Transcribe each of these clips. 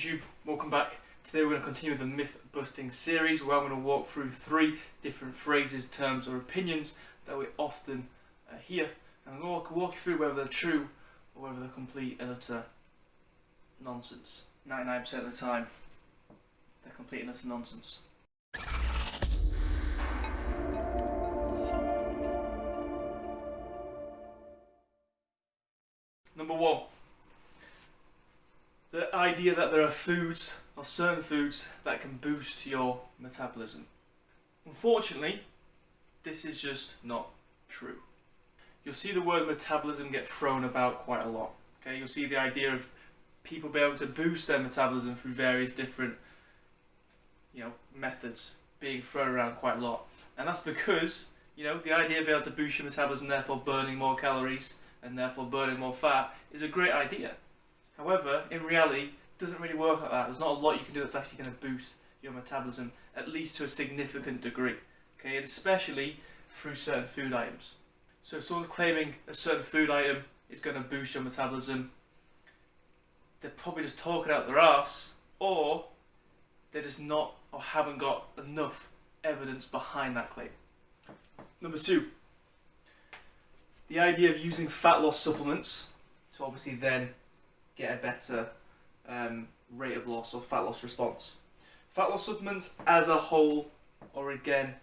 YouTube, welcome back. Today we're going to continue the myth busting series where I'm going to walk through 3 different phrases, terms or opinions that we often hear, and I'm going to walk you through whether they're true or whether they're complete and utter nonsense. 99% of the time they're complete and utter nonsense. Number 1. The idea that there are foods, or certain foods, that can boost your metabolism. Unfortunately, this is just not true. You'll see the word metabolism get thrown about quite a lot. Okay, you'll see the idea of people being able to boost their metabolism through various different, methods being thrown around quite a lot. And that's because, the idea of being able to boost your metabolism, therefore burning more calories and therefore burning more fat, is a great idea. However, in reality, it doesn't really work like that. There's not a lot you can do that's actually going to boost your metabolism, at least to a significant degree. Okay, and especially through certain food items. So if someone's claiming a certain food item is going to boost your metabolism, they're probably just talking out their arse, or they're just not, or haven't got enough evidence behind that claim. Number 2, the idea of using fat loss supplements to obviously then get a better rate of loss or fat loss response. Fat loss supplements as a whole are again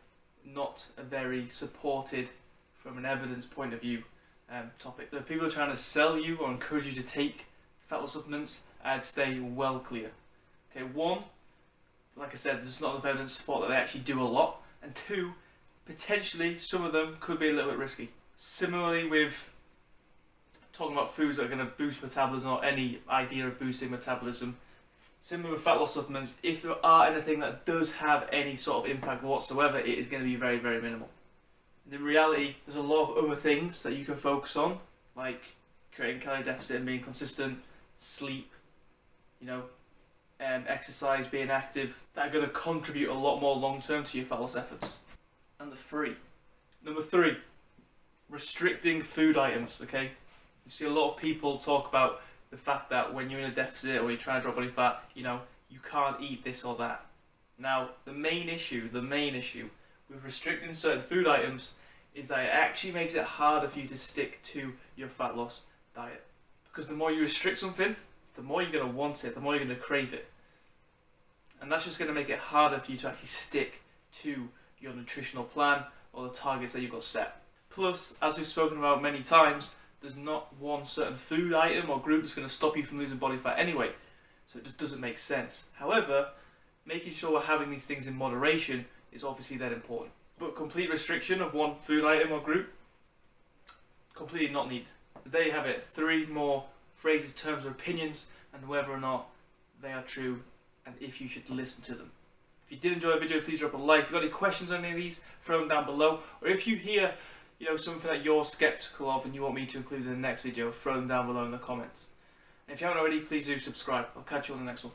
not a very supported from an evidence point of view topic. So if people are trying to sell you or encourage you to take fat loss supplements, I'd stay well clear. Okay, 1, like I said, there's not enough evidence to support that they actually do a lot, and 2, potentially some of them could be a little bit risky. Similarly with talking about foods that are going to boost metabolism or any idea of boosting metabolism, similar with fat loss supplements, if there are anything that does have any sort of impact whatsoever, it is going to be very, very minimal. And in reality, there's a lot of other things that you can focus on, like creating calorie deficit and being consistent, sleep, exercise, being active, that are going to contribute a lot more long term to your fat loss efforts. Number 3, restricting food items. Okay, you see a lot of people talk about the fact that when you're in a deficit or you're trying to drop body fat, you can't eat this or that. Now, the main issue with restricting certain food items is that it actually makes it harder for you to stick to your fat loss diet. Because the more you restrict something, the more you're going to want it, the more you're going to crave it. And that's just going to make it harder for you to actually stick to your nutritional plan or the targets that you've got set. Plus, as we've spoken about many times, there's not one certain food item or group that's going to stop you from losing body fat anyway. So it just doesn't make sense. However, making sure we're having these things in moderation is obviously then important. But complete restriction of one food item or group, completely not needed. So there you have it, 3 more phrases, terms, or opinions, and whether or not they are true, and if you should listen to them. If you did enjoy the video, please drop a like. If you've got any questions on any of these, throw them down below. Or if you hear something that you're skeptical of and you want me to include in the next video, throw them down below in the comments. And if you haven't already, please do subscribe. I'll catch you on the next one.